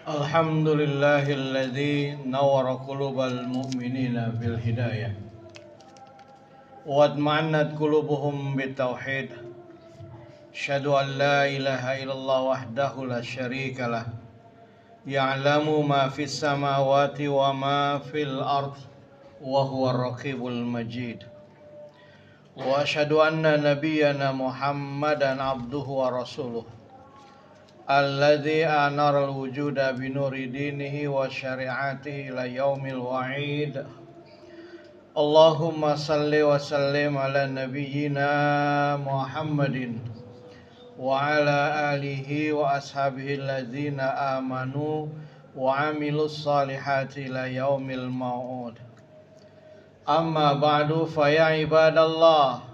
Alhamdulillahilladzi nawwara qulubal mu'minina bil hidayah wa atma'annat qulubuhum bitauhid. Asyhadu an la ilaha illallah wahdahu la syarikalah ya'lamu ma fis samawati wa ma fil ard wa huwa ar-raqibul majid. Wa asyhadu anna nabiyyana Muhammadan abduhu wa rasuluh alladzi anara al-wujuda bi nuri dinihi wa syari'atihi ila yaumil wa'id. Allahumma salli wa sallim ala nabiyyina Muhammadin wa ala alihi wa ashabihi alladzina amanu wa amilus salihati ila yaumil ma'ud. Amma ba'du fa ya ibadallah,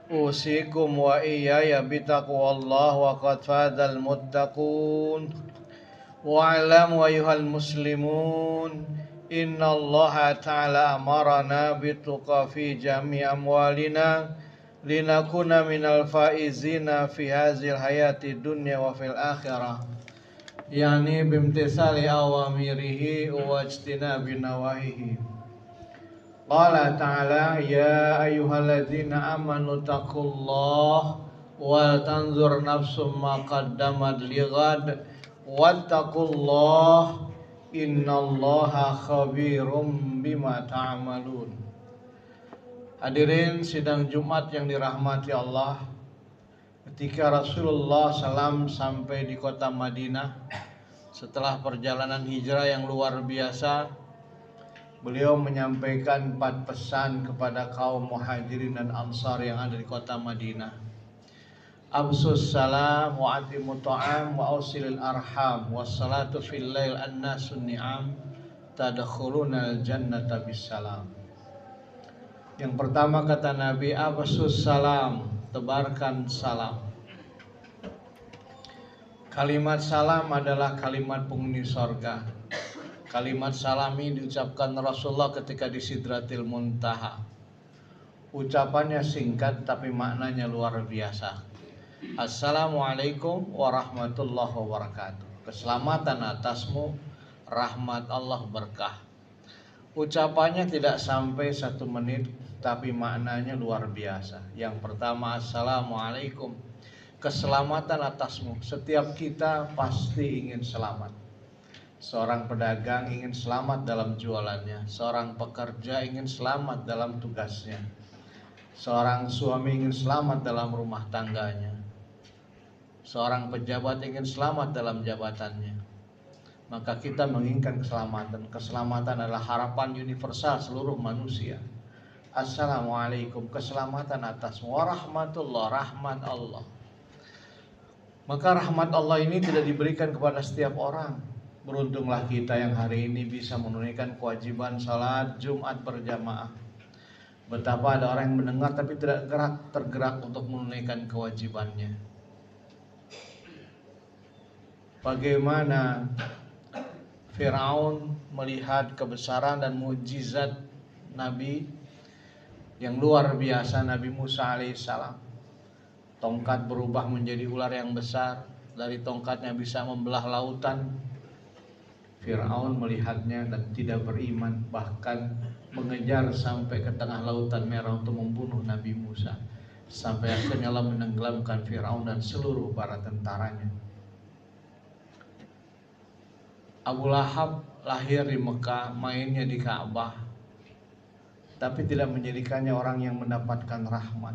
usikum wa iyaya bitaqwallah wa qad fadal muttaqun. Wa alamu ayyuhal muslimun, innallaha ta'ala amarana bituqa fi jami' amwalina linakuna minal faizina fi hazil hayati dunya wa fil akhirah, yani bimtisali awamirihi wa ijtinabi nawahihi. Qala ta'ala ya ayyuhalladzina amanu taqullaha wal tanzur nafsum ma qaddamat lighad wattaqullaha innallaha khabirum bima ta'malun. Hadirin sidang Jumat yang dirahmati Allah, ketika Rasulullah SAW sampai di kota Madinah setelah perjalanan hijrah yang luar biasa, beliau menyampaikan 4 pesan kepada kaum muhajirin dan ansar yang ada di kota Madinah. Absus salam wa atimu ta'am wa ausilil arham wassalatu fil lail annasun ni'am tadkhulunal jannata bisalam. Yang pertama kata Nabi, absus salam, tebarkan salam. Kalimat salam adalah kalimat penghuni sorga. Kalimat salam ini diucapkan Rasulullah ketika di Sidratil Muntaha. Ucapannya singkat tapi maknanya luar biasa. Assalamualaikum warahmatullahi wabarakatuh. Keselamatan atasmu, rahmat Allah berkah. Ucapannya tidak sampai 1 menit tapi maknanya luar biasa. Yang pertama, assalamualaikum, keselamatan atasmu. Setiap kita pasti ingin selamat. Seorang pedagang ingin selamat dalam jualannya, seorang pekerja ingin selamat dalam tugasnya, seorang suami ingin selamat dalam rumah tangganya, seorang pejabat ingin selamat dalam jabatannya. Maka kita menginginkan keselamatan. Keselamatan adalah harapan universal seluruh manusia. Assalamualaikum, keselamatan atasmu, warahmatullah, rahmat Allah. Maka rahmat Allah ini tidak diberikan kepada setiap orang. Beruntunglah kita yang hari ini bisa menunaikan kewajiban salat Jumat berjamaah. Betapa ada orang yang mendengar tapi tidak tergerak untuk menunaikan kewajibannya. Bagaimana Firaun melihat kebesaran dan mukjizat Nabi yang luar biasa, Nabi Musa alaihissalam. Tongkat berubah menjadi ular yang besar, dari tongkatnya bisa membelah lautan. Firaun melihatnya dan tidak beriman, bahkan mengejar sampai ke tengah lautan merah untuk membunuh Nabi Musa, sampai akhirnya Allah menenggelamkan Firaun dan seluruh para tentaranya. Abu Lahab lahir di Mekah, mainnya di Ka'bah, tapi tidak menjadikannya orang yang mendapatkan rahmat.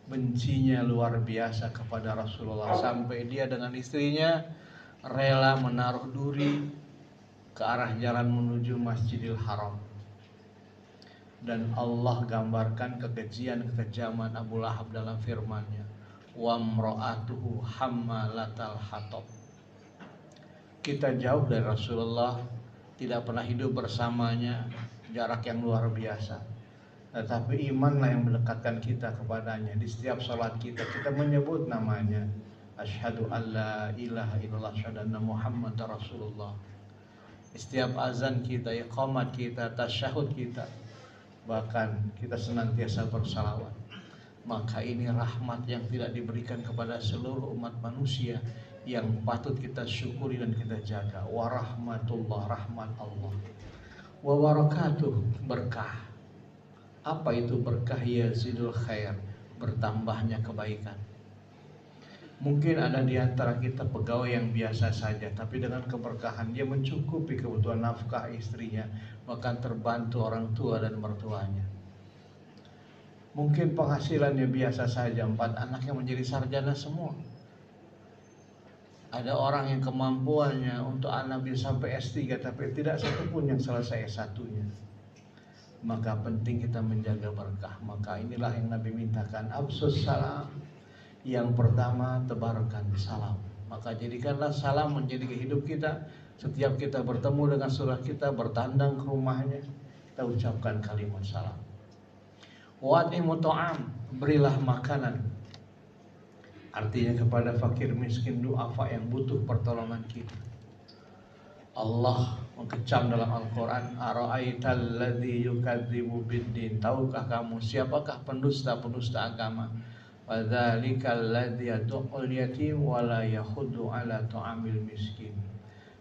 Bencinya luar biasa kepada Rasulullah, sampai dia dengan istrinya rela menaruh duri ke arah jalan menuju Masjidil Haram. Dan Allah gambarkan kekejian-kekejaman Abu Lahab dalam firman-Nya, wa mra'atuhu hammalatal hatab. Kita jauh dari Rasulullah, tidak pernah hidup bersamanya, jarak yang luar biasa. Tetapi imanlah yang mendekatkan kita kepadanya. Di setiap salat kita menyebut namanya, asyhadu alla ilaha illallah, asyhadu anna Muhammadar Rasulullah. Setiap azan kita, iqamat kita, tasyahud kita, bahkan kita senantiasa bersalawat. maka ini rahmat yang tidak diberikan kepada seluruh umat manusia, yang patut kita syukuri dan kita jaga. Warahmatullah, rahmat Allah. Wa barakatuh, berkah. Apa itu berkah? Yazidul khair, bertambahnya kebaikan. Mungkin ada di antara kita pegawai yang biasa saja, tapi dengan keberkahan dia mencukupi kebutuhan nafkah istrinya, bahkan terbantu orang tua dan mertuanya. Mungkin penghasilannya biasa saja, 4 anaknya menjadi sarjana semua. Ada orang yang kemampuannya untuk anak bisa sampai S3, tapi tidak satupun yang selesai S1-nya. Maka penting kita menjaga berkah. Maka inilah yang Nabi mintakan, absus salam. Yang pertama, tebarkan salam. Maka jadikanlah salam menjadi hidup kita. Setiap kita bertemu dengan saudara kita, bertandang ke rumahnya, kita ucapkan kalimat salam. Wa'timu ta'am, berilah makanan. Artinya kepada fakir miskin, du'afa yang butuh pertolongan kita. Allah mengecam dalam Al-Quran, ara'aital ladzi yukadzibu biddin, tahukah kamu siapakah pendusta-pendusta agama? Wadzalikal ladzi yad'ul yatim wa la yahuddu ala ta'amil miskin.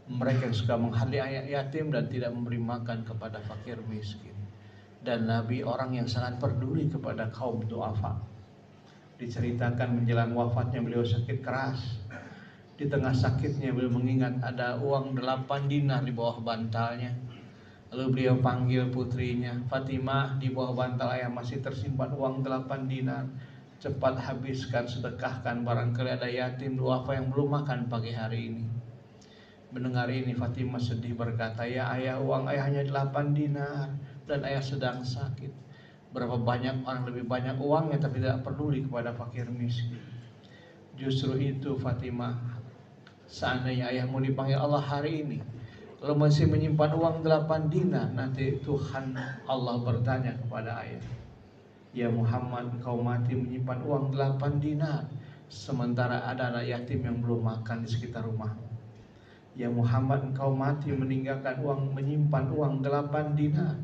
Mereka yang suka menghardik ayat yatim dan tidak memberi makan kepada fakir miskin. Dan Nabi orang yang sangat peduli kepada kaum du'afa. Diceritakan menjelang wafatnya beliau sakit keras. Di tengah sakitnya beliau mengingat ada uang 8 dinar di bawah bantalnya. Lalu beliau panggil putrinya, Fatimah, di bawah bantal ayah masih tersimpan uang 8 dinar. Cepat habiskan, sedekahkan, barangkali ada yatim du'afa yang belum makan pagi hari ini. Mendengar ini Fatimah sedih berkata, ya ayah, uang ayah hanya 8 dinar dan ayah sedang sakit. Berapa banyak orang lebih banyak uangnya tapi tidak peduli kepada fakir miskin. Justru itu Fatimah, seandainya ayah mau dipanggil Allah hari ini, kalau masih menyimpan uang 8 dinar, nanti Tuhan Allah bertanya kepada ayah, ya Muhammad, engkau mati menyimpan uang 8 dinar, sementara ada anak yatim yang belum makan di sekitar rumahmu. Ya Muhammad, engkau mati meninggalkan uang, menyimpan uang 8 dinar,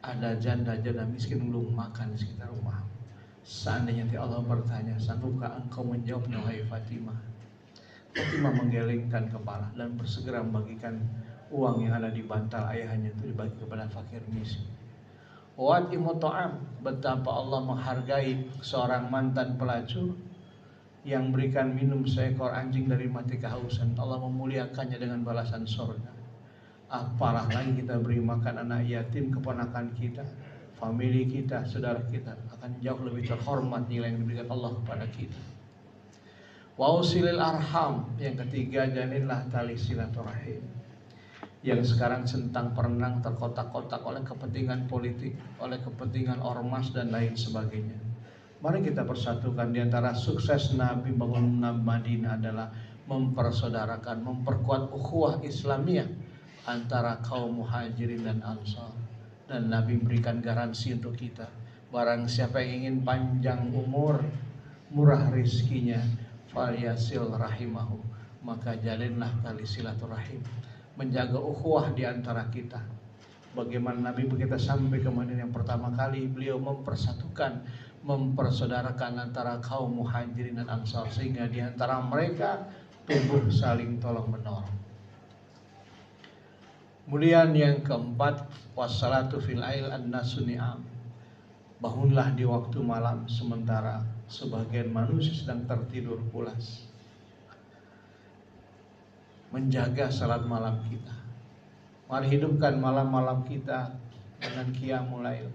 ada janda-janda miskin belum makan di sekitar rumahmu. Seandainya Allah bertanya, sanggupkah engkau menjawabnya, wahai Fatimah? Fatimah menggelengkan kepala dan bersegera membagikan uang yang ada di bantal ayahnya itu dibagi kepada fakir miskin. Wa'timu ta'am, betapa Allah menghargai seorang mantan pelacur yang berikan minum seekor anjing dari mati kehausan. Allah memuliakannya dengan balasan surga. Apalah lagi kita beri makan anak yatim, keponakan kita, famili kita, saudara kita, akan jauh lebih terhormat nilai yang diberikan Allah kepada kita. Wa usilil arham, yang ketiga, jalinlah tali silaturahim. Yang sekarang centang perenang terkotak-kotak oleh kepentingan politik, oleh kepentingan ormas dan lain sebagainya. Mari kita persatukan. Di antara sukses Nabi bangun Madinah adalah mempersaudarakan, memperkuat ukhuwah Islamiyah antara kaum muhajirin dan ansar. Dan Nabi memberikan garansi untuk kita, barang siapa yang ingin panjang umur, murah rizkinya, falyasil rahimahu, maka jalinlah tali silaturahim. Menjaga ukhuwah di antara kita. Bagaimana Nabi begitu sampai ke Madinah yang pertama kali, beliau mempersatukan, mempersaudarakan antara kaum muhajirin dan ansar, sehingga di antara mereka tumbuh saling tolong menolong. Kemudian yang keempat, wassalatu fil ail an-nasu ni'am. Bangunlah di waktu malam sementara sebagian manusia sedang tertidur pulas. Menjaga salat malam kita. Mari hidupkan malam-malam kita dengan qiyamul lail.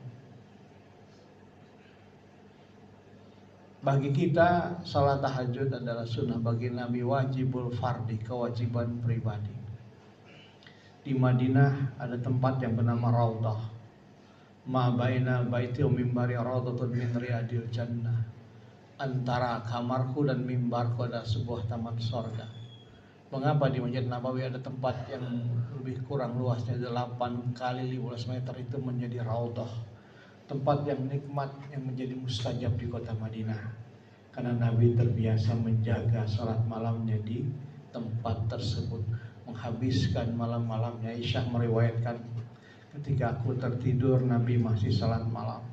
Bagi kita salat tahajud adalah sunnah, bagi Nabi wajibul fardi, kewajiban pribadi. Di Madinah ada tempat yang bernama Raudhah. Ma baina baiti wa mimbari raudhatun min riyadil jannah. Antara kamarku dan mimbarku ada sebuah taman surga. Mengapa di Masjid Nabawi ada tempat yang lebih kurang luasnya 8 kali 15 meter itu menjadi Raudhah, tempat yang nikmat yang menjadi mustajab di kota Madinah, karena Nabi terbiasa menjaga salat malamnya di tempat tersebut, menghabiskan malam-malamnya. Aisyah meriwayatkan, ketika aku tertidur Nabi masih salat malam.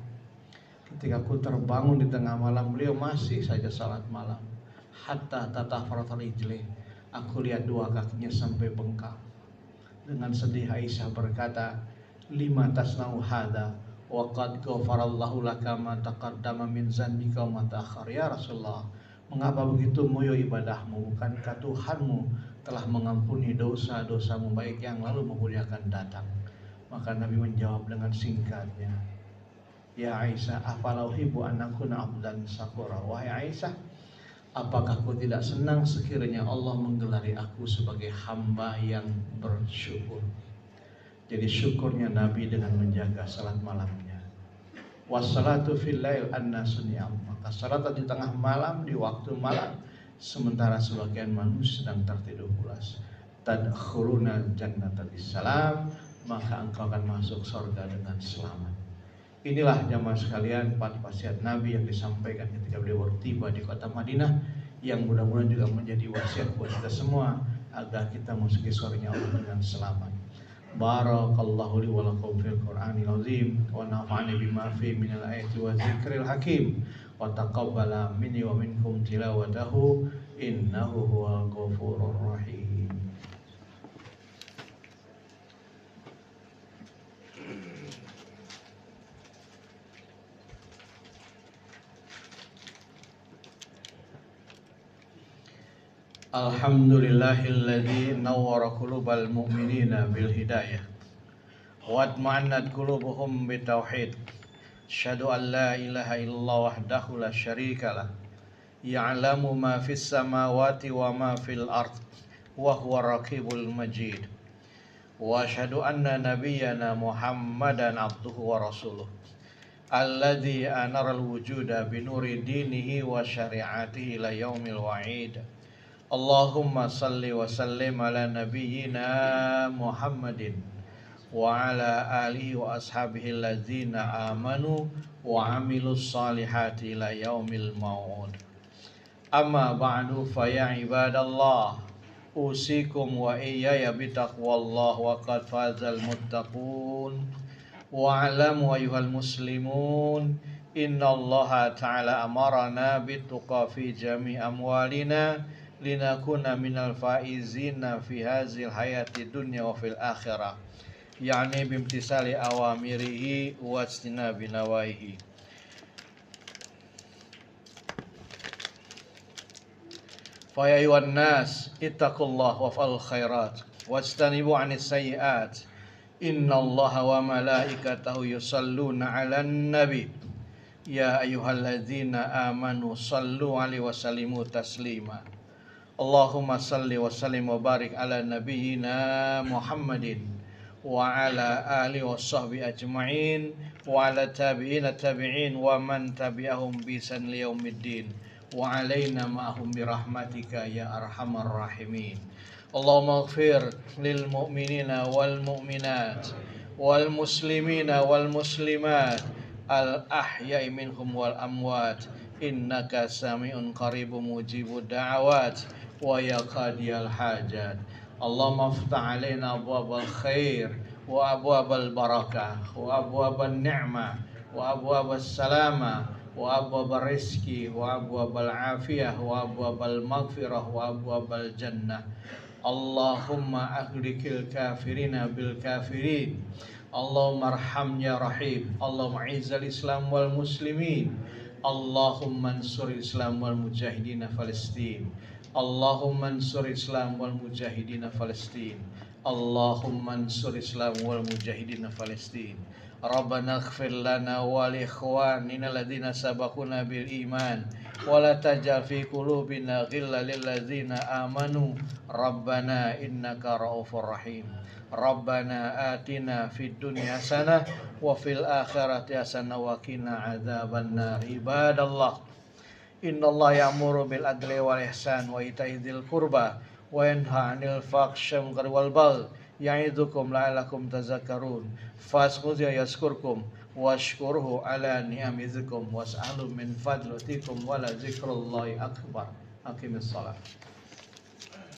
Ketika aku terbangun di tengah malam, beliau masih saja salat malam. Hatta tatafarat rijlih, aku lihat dua kakinya sampai bengkak. Dengan sedih Aisyah berkata, lima tasna'u hadza wa qad ghafarallahu laka ma taqaddama min dzanbika wa ma ta'akhkhar. Ya Rasulullah, mengapa begitu moyo ibadahmu? Bukankah Tuhanmu telah mengampuni dosa-dosamu baik yang lalu maupun yang akan datang? Maka Nabi menjawab dengan singkatnya, ya Aisyah, afalau hibbu an akuna abdan syakura. Wahai Aisyah, apakah kau tidak senang sekiranya Allah menggelari aku sebagai hamba yang bersyukur? Jadi syukurnya Nabi dengan menjaga salat malamnya. Wassalatu fil lail annasu ni'am. Maka salat di tengah malam, di waktu malam, sementara sebagian manusia sedang tertidur pulas. Tadkhuluna jannata bisalam, maka engkau akan masuk surga dengan selamat. Inilah jamaah sekalian 4 wasiat Nabi yang disampaikan ketika beliau tiba di kota Madinah, yang mudah-mudahan juga menjadi wasiat buat kita semua agar kita masuki surganya Allah dengan selamat. Barakallahu li wa lakum fil Qur'anil azim wa nafa'ani bima fi minal ayati wa dzikril hakim wa taqabbala minni wa minkum tilawatahu innahu huwal ghafurur rahim. Alhamdulillahilladzi nawwara qulubal mu'minina bil hidayah wa atma'annat qulubuhum bitauhid. Asyhadu an la ilaha illallah wahdahu la syarikalah, ya'lamu ma fis samawati wa ma fil ard wa huwa raqibul majid. Wa asyhadu anna nabiyyana Muhammadan abduhu wa rasuluh alladzi anara al-wujuda bi nuri dinihi wa syari'atihi ila yaumil wa'id. Allahumma salli wa sallim ala nabiyyina Muhammadin wa ala alihi wa ashabihi alladzina amanu wa amilus salihati ila yaumil mau'ud. Amma ba'du, fa ya ibadallah, usikum wa iyaya bitaqwallah wa qad fazal muttaqun. Wa alamu ayyuhal muslimun, innallaha ta'ala amarana bittuqa fi jami' amwalina linakuna minal faizina fi hazil hayati dunya wa fil akhirah, yani bimtisali awamirihi wa istinabi nawahihi. Fa ya ayyuhan nas ittaqullaha waf'alul khairat wajtanibu 'anis sayyi'at. Innallaha wa malaikatahu yusalluna 'alan nabi ya ayyuhalladzina amanu sallu 'alaihi wa sallimu taslima. Allahumma salli wa sallim wa barik ala nabiyyina Muhammadin wa ala alihi wa sahbihi ajma'in wa ala tabi'ina tabi'in wa man tabi'ahum bi ihsan li yaumiddin wa alaina ma'ahum bi rahmatika ya arhamar rahimin. Allahumma ighfir lil mu'minina wal mu'minat wal muslimina wal muslimat al ahya'i minhum wal amwat innaka sami'un qaribun mujibud da'awat wa ya qadiyal hajat. Allahumma aftah alaina abwabal khair wa abwabal barakah wa abwabal ni'mah wa abwabal salama wa abwabal rizki wa abwabal afiyah wa abwabal maghfirah wa abwabal jannah. Allahumma ahlikil kafirina bil kafirin. Allahumma arham ya rahim. Allahumma izzal islam wal muslimin. Allahumma ansur islam wal mujahidina Palestin. Allahumma ansur Islam wal mujahidina Palestin. Allahumma ansur Islam wal mujahidina Palestin. Rabbana ighfir lana wa li ikhwanina alladziina sabaquna bil iman wa la taj'al fi qulubina ghillan lil ladzina amanu Rabbana innaka ra'ufur rahim. Rabbana atina fid dunya hasanah wa fil akhirati hasanah wa qina adzabannar. Ibadallah, innallaha ya'muru bil adli wal ihsan wa ita'i dzil qurba wa yanha 'anil fahsya'i wal baghi ya'idzukum la'allakum tadhakkarun. Fazkuruni yazkurkum washkuruhu 'ala ni'amikum was'alu min fadlikum wa la dzikrullahi akbar. Aqimis shalah.